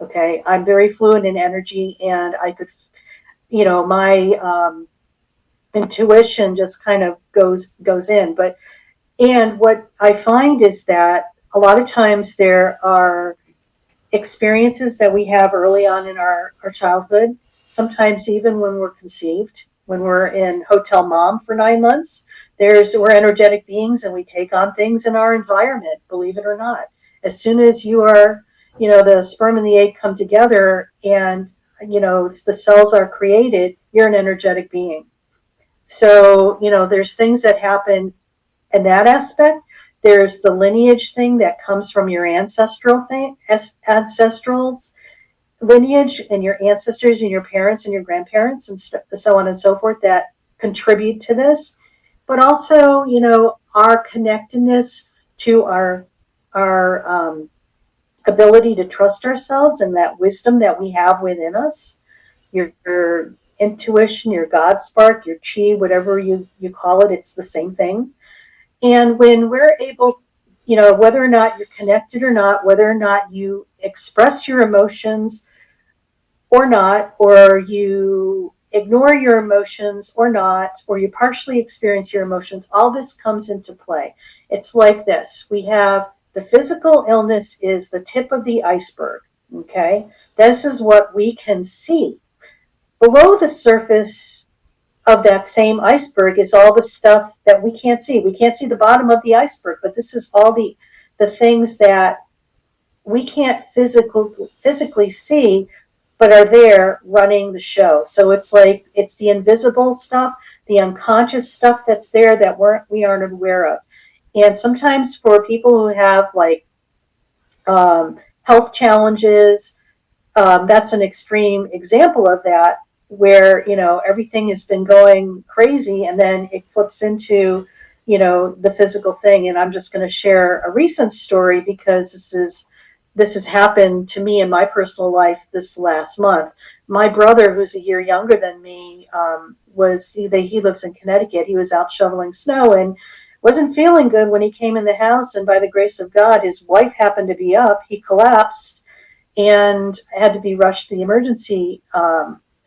Okay, I'm very fluent in energy, and I could, my intuition just kind of goes in. But and what I find is that a lot of times there are experiences that we have early on in our childhood, sometimes even when we're conceived, when we're in hotel mom for 9 months. We're energetic beings and we take on things in our environment, believe it or not. As soon as you are, the sperm and the egg come together and, the cells are created, you're an energetic being. So, there's things that happen in that aspect. There's the lineage thing that comes from your ancestrals lineage and your ancestors and your parents and your grandparents and so on and so forth that contribute to this. But also, our connectedness to our ability to trust ourselves and that wisdom that we have within us, your intuition, your God spark, your chi, whatever you call it, it's the same thing. And when we're able, whether or not you're connected or not, whether or not you express your emotions or not, or you ignore your emotions or not, or you partially experience your emotions, all this comes into play. It's like this. We have the physical illness is the tip of the iceberg. Okay. This is what we can see. Below the surface of that same iceberg is all the stuff that we can't see. We can't see the bottom of the iceberg, but this is all the things that we can't physically see, but are there running the show. So it's like it's the invisible stuff, the unconscious stuff that's there that we aren't aware of. And sometimes for people who have like health challenges, that's an extreme example of that, where everything has been going crazy and then it flips into the physical thing. And I'm just going to share a recent story because this has happened to me in my personal life this last month. My brother, who's a year younger than me, he lives in Connecticut. He was out shoveling snow and wasn't feeling good when he came in the house, and by the grace of God, his wife happened to be up. He collapsed and had to be rushed to the emergency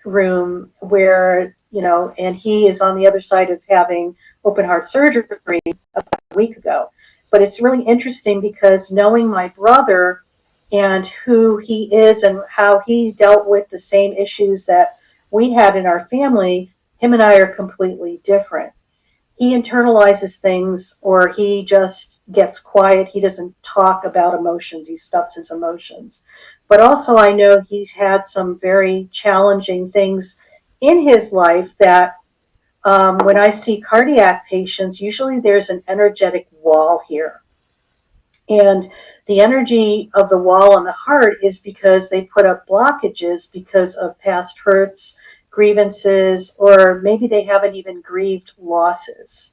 room where, and he is on the other side of having open heart surgery about a week ago. But it's really interesting because knowing my brother and who he is and how he dealt with the same issues that we had in our family, him and I are completely different. He internalizes things or he just gets quiet. He doesn't talk about emotions. He stuffs his emotions. But also I know he's had some very challenging things in his life that when I see cardiac patients, usually there's an energetic wall here. And the energy of the wall on the heart is because they put up blockages because of past hurts, grievances, or maybe they haven't even grieved losses.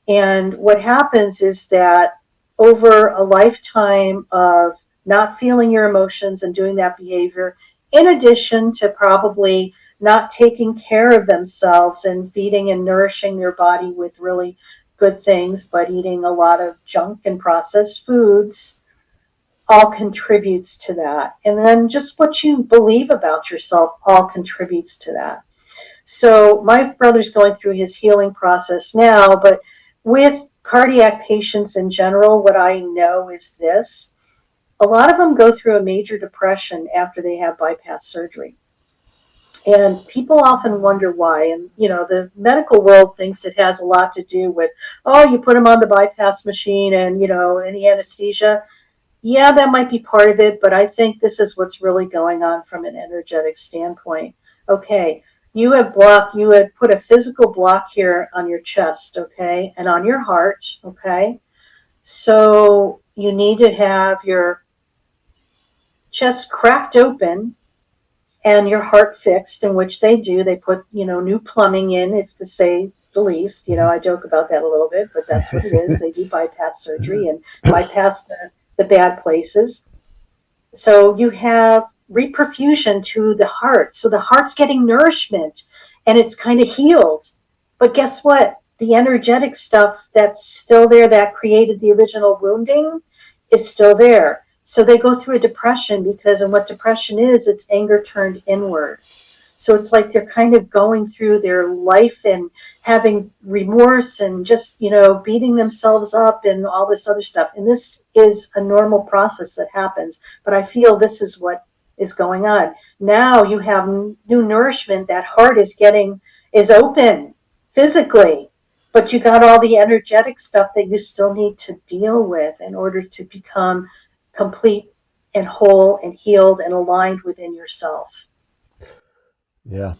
And what happens is that over a lifetime of not feeling your emotions and doing that behavior, in addition to probably not taking care of themselves and feeding and nourishing their body with really good things, but eating a lot of junk and processed foods, all contributes to that. And then just what you believe about yourself all contributes to that. So my brother's going through his healing process now, but with cardiac patients in general, what I know is this: a lot of them go through a major depression after they have bypass surgery. And people often wonder why. And, the medical world thinks it has a lot to do with, oh, you put them on the bypass machine and, and the anesthesia. Yeah, that might be part of it, but I think this is what's really going on from an energetic standpoint. Okay, you had put a physical block here on your chest, okay, and on your heart, okay. So you need to have your chest cracked open and your heart fixed, in which they do. They put, new plumbing in, if to say the least. I joke about that a little bit, but that's what it is. They do bypass surgery and bypass the bad places. So you have reperfusion to the heart. So the heart's getting nourishment and it's kind of healed. But guess what? The energetic stuff that's still there that created the original wounding is still there. So they go through a depression because, and what depression is, it's anger turned inward. So it's like they're kind of going through their life and having remorse and just, beating themselves up and all this other stuff. And this is a normal process that happens. But I feel this is what is going on. Now you have new nourishment. That heart is open physically, but you got all the energetic stuff that you still need to deal with in order to become complete and whole and healed and aligned within yourself. Yeah.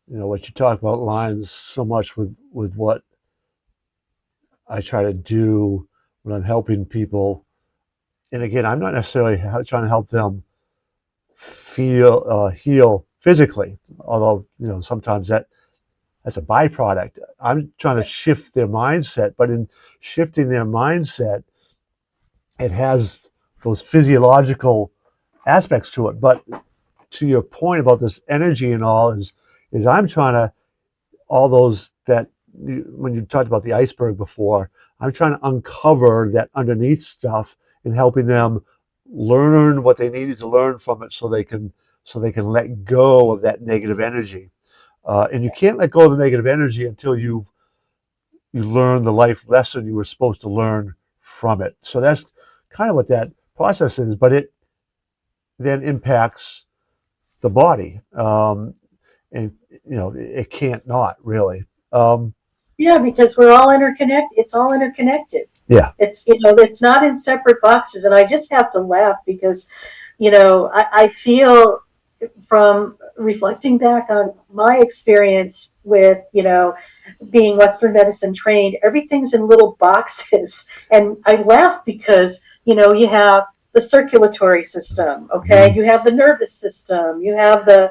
What you talk about lines so much with what I try to do when I'm helping people. And again, I'm not necessarily trying to help them heal physically, although sometimes that's a byproduct. I'm trying to shift their mindset, but in shifting their mindset, it has those physiological aspects to it. But to your point about this energy and all is I'm trying to all those that when you talked about the iceberg before, I'm trying to uncover that underneath stuff and helping them learn what they needed to learn from it so they can let go of that negative energy. And you can't let go of the negative energy until you learn the life lesson you were supposed to learn from it. So that's kind of what that process is, but it then impacts the body. And it can't not really. Yeah, because we're all interconnected. It's all interconnected. Yeah. It's not in separate boxes. And I just have to laugh because, I feel from reflecting back on my experience with, being Western medicine trained, everything's in little boxes. And I laugh because, you have the circulatory system, okay? You have the nervous system, you have the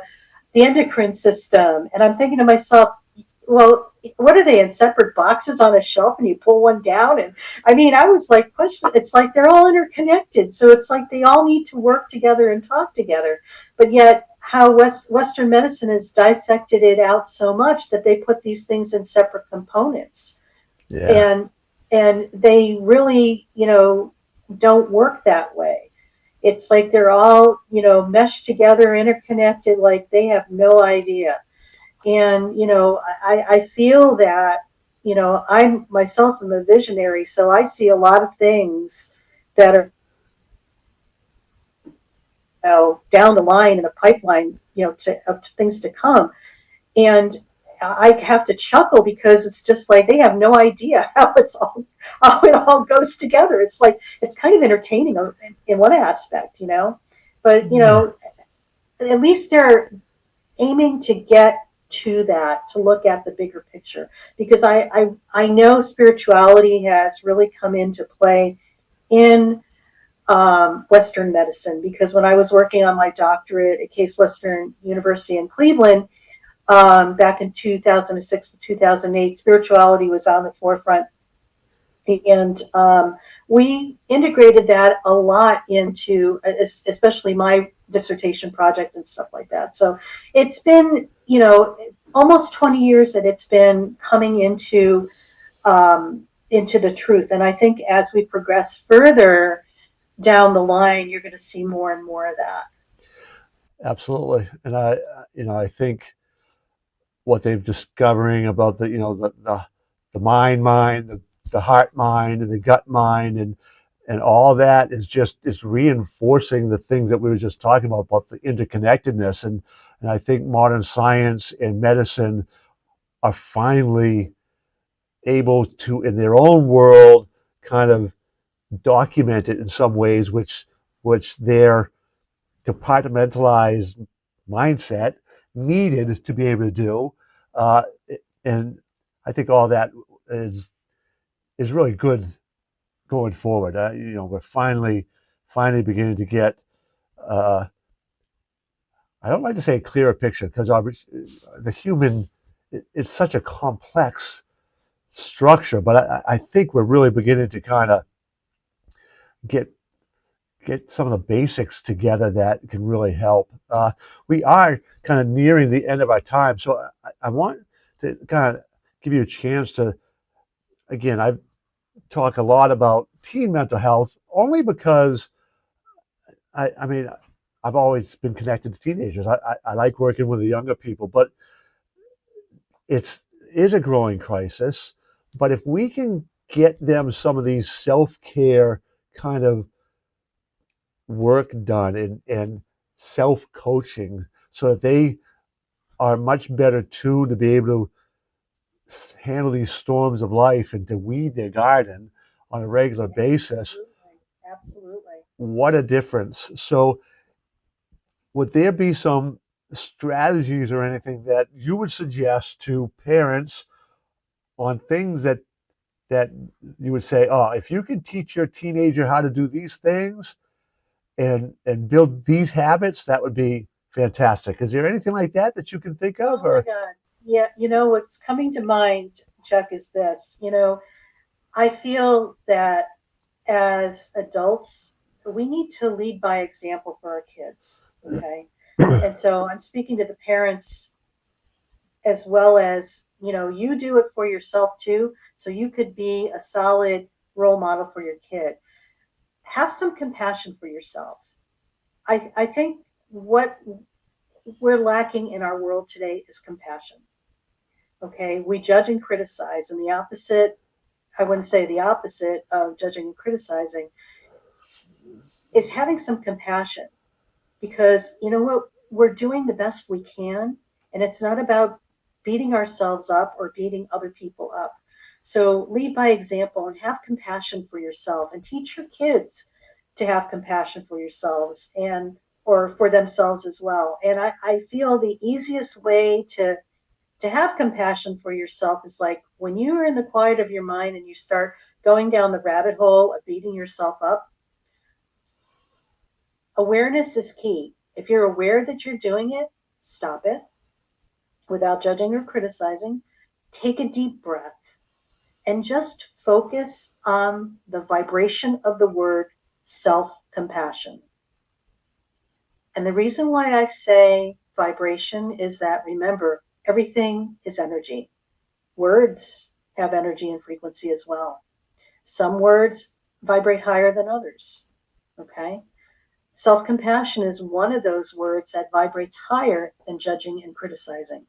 endocrine system. And I'm thinking to myself, well, what are they, in separate boxes on a shelf and you pull one down? And I mean, I was like, it's like they're all interconnected. So it's like they all need to work together and talk together. But yet how Western medicine has dissected it out so much that they put these things in separate components. Yeah. And they really, don't work that way. It's like they're all, meshed together, interconnected, like they have no idea. And, I feel that, I myself am a visionary, so I see a lot of things that are, down the line in the pipeline, of things to come. And I have to chuckle because it's just like they have no idea how it all goes together. It's like it's kind of entertaining in one aspect, but at least they're aiming to get to that, to look at the bigger picture, because I know spirituality has really come into play in Western medicine, because when I was working on my doctorate at Case Western University in Cleveland, back in 2006 to 2008, spirituality was on the forefront. And we integrated that a lot into, especially my dissertation project and stuff like that. So it's been, almost 20 years that it's been coming into the truth. And I think as we progress further down the line, you're going to see more and more of that. Absolutely. And I think what they're discovering about the mind, the heart mind, and the gut mind, and all that is reinforcing the things that we were just talking about the interconnectedness. And I think modern science and medicine are finally able to, in their own world, kind of document it in some ways, which their compartmentalized mindset needed to be able to do. Uh, and I think all that is is really good going forward. We're finally beginning to get. Uh, I don't like to say a clearer picture because the human is such a complex structure, but I think we're really beginning to kind of get get some of the basics together that can really help. We are kind of nearing the end of our time, so I want to kind of give you a chance to, again, I talk a lot about teen mental health only because I mean, I've always been connected to teenagers. I like working with the younger people, but it's is a growing crisis. But if we can get them some of these self care kind of work done and self coaching so that they are much better tuned to be able to handle these storms of life and to weed their garden on a regular basis. Absolutely. Absolutely. What a difference. So, would there be some strategies or anything that you would suggest to parents on things that you would say, oh, if you can teach your teenager how to do these things and build these habits, that would be fantastic. Is there anything like that that you can think of? Oh my Or God. Yeah, what's coming to mind, Chuck, is this. I feel that as adults, we need to lead by example for our kids. Okay. And so I'm speaking to the parents as well as, you do it for yourself too. So you could be a solid role model for your kid. Have some compassion for yourself. I think what we're lacking in our world today is compassion. Okay. We judge and criticize, and the opposite, I wouldn't say the opposite of judging and criticizing, is having some compassion, because you know what, we're doing the best we can, and it's not about beating ourselves up or beating other people up. So lead by example and have compassion for yourself, and teach your kids to have compassion for yourselves and or for themselves as well. And I feel the easiest way to have compassion for yourself is like when you are in the quiet of your mind and you start going down the rabbit hole of beating yourself up. Awareness is key. If you're aware that you're doing it, stop it without judging or criticizing. Take a deep breath and just focus on the vibration of the word self compassion. And the reason why I say vibration is that, remember, everything is energy. Words have energy and frequency as well. Some words vibrate higher than others. Okay. Self-compassion is one of those words that vibrates higher than judging and criticizing.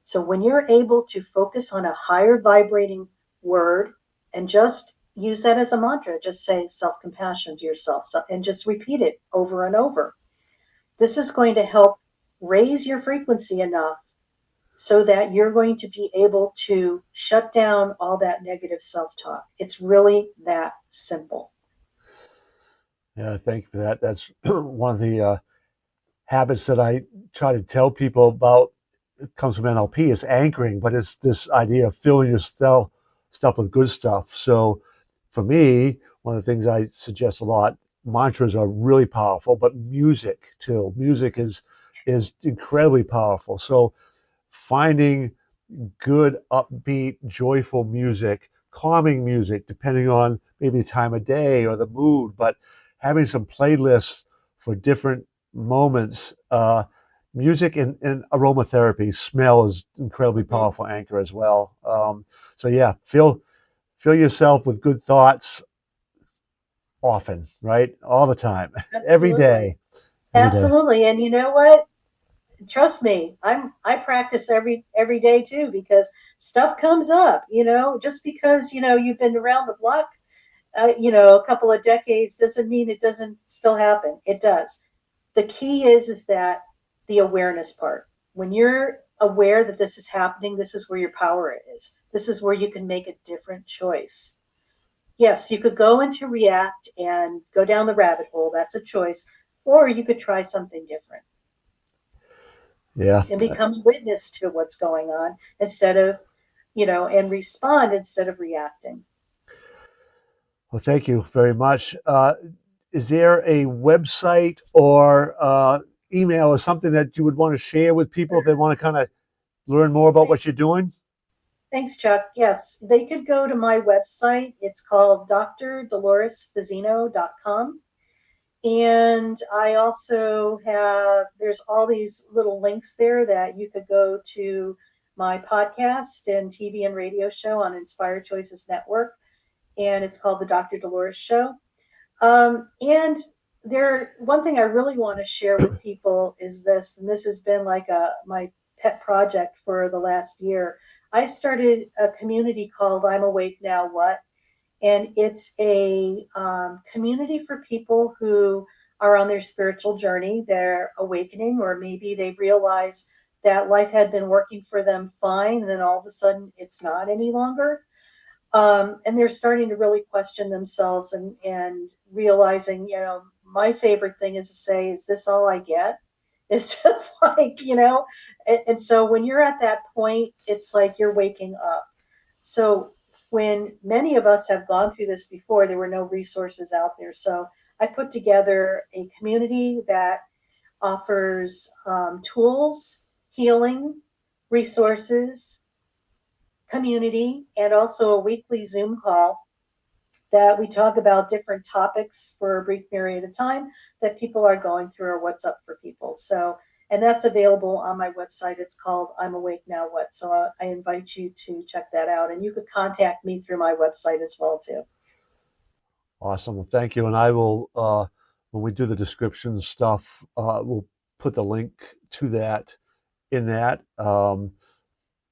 So when you're able to focus on a higher vibrating word and just use that as a mantra, just say self-compassion to yourself and just repeat it over and over. This is going to help raise your frequency enough so that you're going to be able to shut down all that negative self-talk. It's really that simple. yeah, thank you for that. That's one of the habits that I try to tell people about. It comes from NLP. Is anchoring, but it's this idea of filling your stuff with good stuff. So for me, one of the things I suggest a lot, mantras are really powerful, but music too. Music is incredibly powerful. So finding good, upbeat, joyful music, calming music, depending on maybe the time of day or the mood, but having some playlists for different moments. Music and aromatherapy, smell is incredibly Mhm. powerful anchor as well. So yeah, fill yourself with good thoughts often, right? All the time, every Absolutely. day, every day. Absolutely. And you know what? Trust me, I practice every day too, because stuff comes up, just because, you've been around the block, a couple of decades doesn't mean it doesn't still happen. It does. The key is that the awareness part. When you're aware that this is happening, this is where your power is. This is where you can make a different choice. Yes, you could go into react and go down the rabbit hole. That's a choice. Or you could try something different Yeah. and become a witness to what's going on instead of, and respond instead of reacting. Well, thank you very much. Is there a website or email or something that you would want to share with people if they want to kind of learn more about what you're doing? Thanks, Chuck. Yes, they could go to my website. It's called drdoloresfazzino.com. And I also there's all these little links there that you could go to my podcast and TV and radio show on Inspired Choices Network. And it's called The Dr. Dolores Show. And one thing I really want to share with people is this, and this has been like my pet project for the last year. I started a community called I'm Awake Now What? And it's a community for people who are on their spiritual journey, they're awakening, or maybe they realize that life had been working for them fine, and then all of a sudden it's not any longer. And they're starting to really question themselves and realizing, my favorite thing is to say, is this all I get? It's just like, and so when you're at that point, it's like you're waking up. So when many of us have gone through this before, there were no resources out there. So I put together a community that offers tools, healing, resources, community, and also a weekly Zoom call that we talk about different topics for a brief period of time that people are going through or what's up for people. So, and that's available on my website. It's called I'm Awake Now What. So I invite you to check that out. And you could contact me through my website as well, too. Awesome. Well, thank you. And I will, when we do the description stuff, we'll put the link to that in that.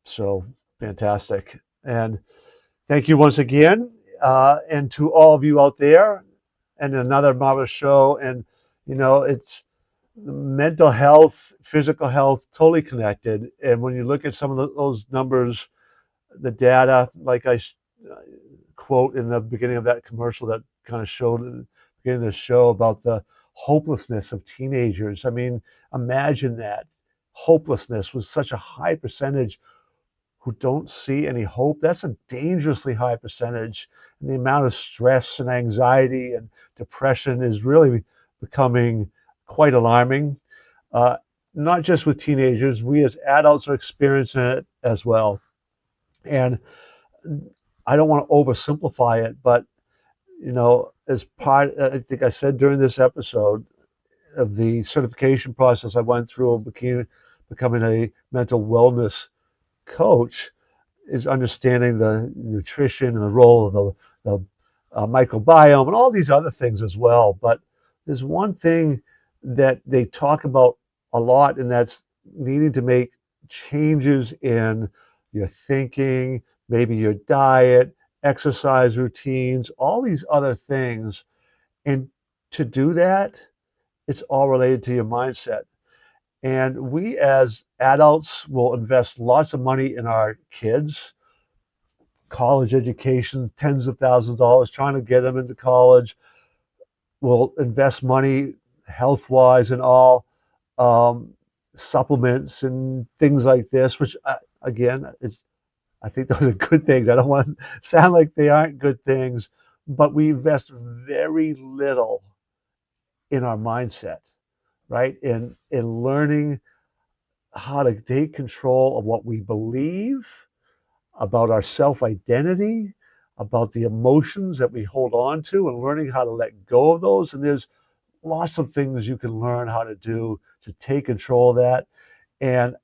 So fantastic. And thank you once again. And to all of you out there, and another marvelous show. And, it's mental health, physical health, totally connected. And when you look at some of those numbers, the data, like I quote in the beginning of that commercial that kind of showed at the beginning of the show about the hopelessness of teenagers. I mean, imagine that hopelessness was such a high percentage who don't see any hope. That's a dangerously high percentage. And the amount of stress and anxiety and depression is really becoming quite alarming. Uh, Not just with teenagers, we as adults are experiencing it as well. And I don't want to oversimplify it, but as part, I think I said during this episode of the certification process I went through of becoming a mental wellness coach, is understanding the nutrition and the role of the microbiome and all these other things as well. But there's one thing that they talk about a lot, and that's needing to make changes in your thinking, maybe your diet, exercise routines, all these other things. And to do that, it's all related to your mindset. And we as adults will invest lots of money in our kids, college education, tens of thousands of dollars, trying to get them into college. We'll invest money health wise and all, um, supplements and things like this, which again, I think those are good things. I don't want to sound like they aren't good things, but we invest very little in our mindset, right? In learning how to take control of what we believe about our self identity, about the emotions that we hold on to, and learning how to let go of those. And there's lots of things you can learn how to do to take control of that. And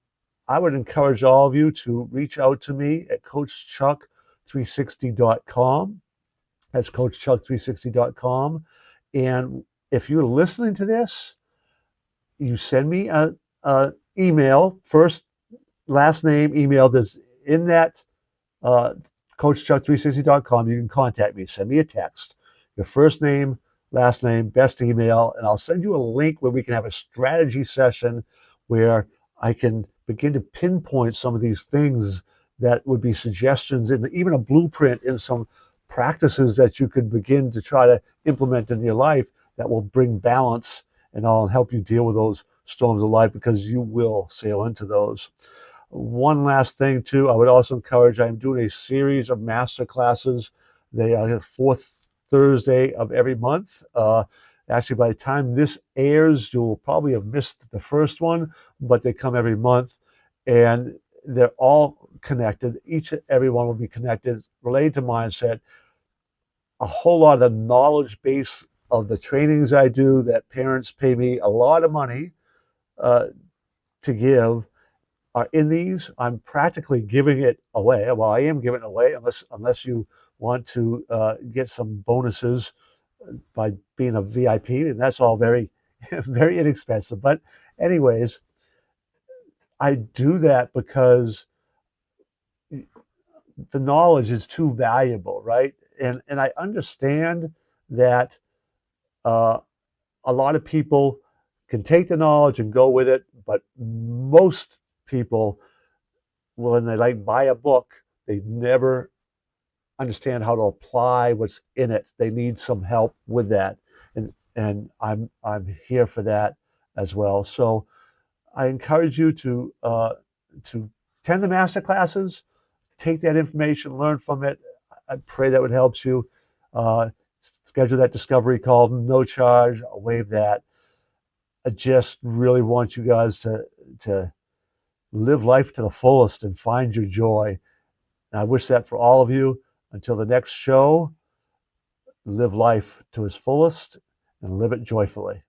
I would encourage all of you to reach out to me at coachchuck360.com. That's coachchuck360.com. And if you're listening to this, you send me a email, first, last name, email. There's in that uh, coachchuck360.com. You can contact me. Send me a text. Your first name, last name, best email, and I'll send you a link where we can have a strategy session where I can begin to pinpoint some of these things that would be suggestions and even a blueprint in some practices that you could begin to try to implement in your life that will bring balance and I'll help you deal with those storms of life because you will sail into those. One last thing, too, I would also encourage, I'm doing a series of master classes. They are the fourth Thursday of every month. Actually, by the time this airs, you'll probably have missed the first one, but they come every month. And they're all connected. Each and every one will be connected, related to mindset. A whole lot of the knowledge base of the trainings I do that parents pay me a lot of money uh, to give are in these. I'm practically giving it away. Well, I am giving it away unless you want to get some bonuses by being a VIP, and that's all very very inexpensive. But anyways, I do that because the knowledge is too valuable, right? And I understand that uh, a lot of people can take the knowledge and go with it, but most people, when they like buy a book, they never understand how to apply what's in it. They need some help with that, and I'm here for that as well. So I encourage you to attend the master classes, take that information, learn from it. I pray that would help you. Uh, Schedule that discovery call, no charge. I'll waive that. I just really want you guys to live life to the fullest and find your joy. And I wish that for all of you. Until the next show, live life to its fullest and live it joyfully.